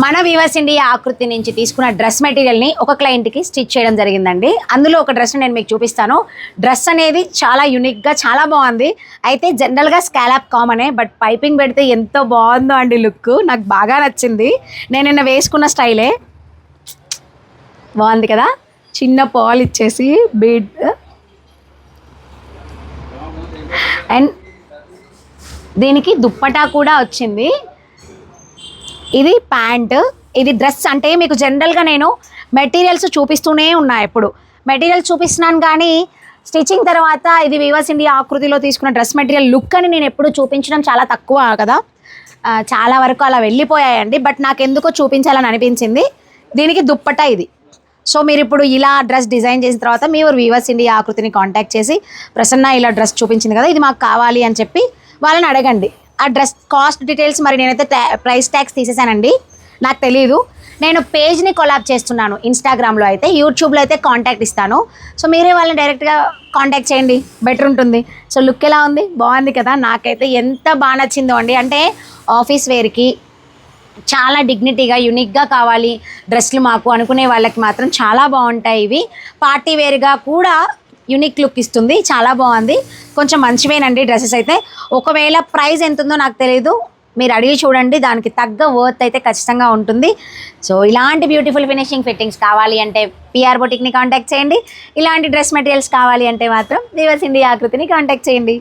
మన weavers India ఆకృతి నుంచి తీసుకున్న డ్రెస్ మెటీరియల్ని ఒక క్లయింట్కి స్టిచ్ చేయడం జరిగిందండి. అందులో ఒక డ్రెస్ నేను మీకు చూపిస్తాను. డ్రెస్ అనేది చాలా యూనిక్గా చాలా బాగుంది. అయితే జనరల్గా స్కాలప్ కామనే, బట్ పైపింగ్ పెడితే ఎంతో బాగుందో అండి లుక్. నాకు బాగా నచ్చింది. నేను నిన్న వేసుకున్న స్టైలే బాగుంది కదా. చిన్న పాల్ ఇచ్చేసి బీడ్ అండ్ దీనికి దుప్పటా కూడా వచ్చింది. ఇది ప్యాంట్, ఇది డ్రెస్. అంటే మీకు జనరల్గా నేను మెటీరియల్స్ చూపిస్తూనే ఉన్నా, ఎప్పుడు మెటీరియల్స్ చూపిస్తున్నాను కానీ స్టిచ్చింగ్ తర్వాత ఇది వీవర్స్ ఇండియా ఆకృతిలో తీసుకున్న డ్రెస్ మెటీరియల్ లుక్ అని నేను ఎప్పుడు చూపించడం చాలా తక్కువ కదా, చాలా వరకు అలా వెళ్ళిపోయాయండి. బట్ నాకు ఎందుకో చూపించాలని అనిపించింది. దీనికి దుప్పటా ఇది. సో మీరు ఇప్పుడు ఇలా డ్రెస్ డిజైన్ చేసిన తర్వాత మీరు వీవర్స్ ఇండియా ఆకృతిని కాంటాక్ట్ చేసి ప్రసన్న ఇలా డ్రెస్ చూపించింది కదా, ఇది మాకు కావాలి అని చెప్పి వాళ్ళని అడగండి. ఆ డ్రెస్ కాస్ట్ డీటెయిల్స్ మరి నేనైతే ప్రైస్ ట్యాగ్స్ తీసేసానండి, నాకు తెలియదు. నేను పేజ్ని కొలాబ్ చేస్తున్నాను ఇన్స్టాగ్రామ్లో, అయితే యూట్యూబ్లో అయితే కాంటాక్ట్ ఇస్తాను. సో మీరే వాళ్ళని డైరెక్ట్గా కాంటాక్ట్ చేయండి, బెటర్ ఉంటుంది. సో లుక్ ఎలా ఉంది, బాగుంది కదా. నాకైతే ఎంత బాగా నచ్చిందో అండి. అంటే ఆఫీస్ వేర్కి చాలా డిగ్నిటీగా యూనిక్గా కావాలి డ్రెస్లు మాకు అనుకునే వాళ్ళకి మాత్రం చాలా బాగుంటాయి ఇవి. పార్టీ వేర్గా కూడా యూనిక్ లుక్ ఇస్తుంది, చాలా బాగుంది. కొంచెం మంచివేనండి డ్రెస్సెస్ అయితే. ఒకవేళ ప్రైస్ ఎంత ఉందో నాకు తెలియదు, మీరు అడిగి చూడండి, దానికి తగ్గ వర్త్ అయితే ఖచ్చితంగా ఉంటుంది. సో ఇలాంటి బ్యూటిఫుల్ ఫినిషింగ్ ఫిట్టింగ్స్ కావాలి అంటే పిఆర్ బొటిక్ని కాంటాక్ట్ చేయండి. ఇలాంటి డ్రెస్ మెటీరియల్స్ కావాలి అంటే మాత్రం వీవర్స్ ఇండియా ఆకృతిని కాంటాక్ట్ చేయండి.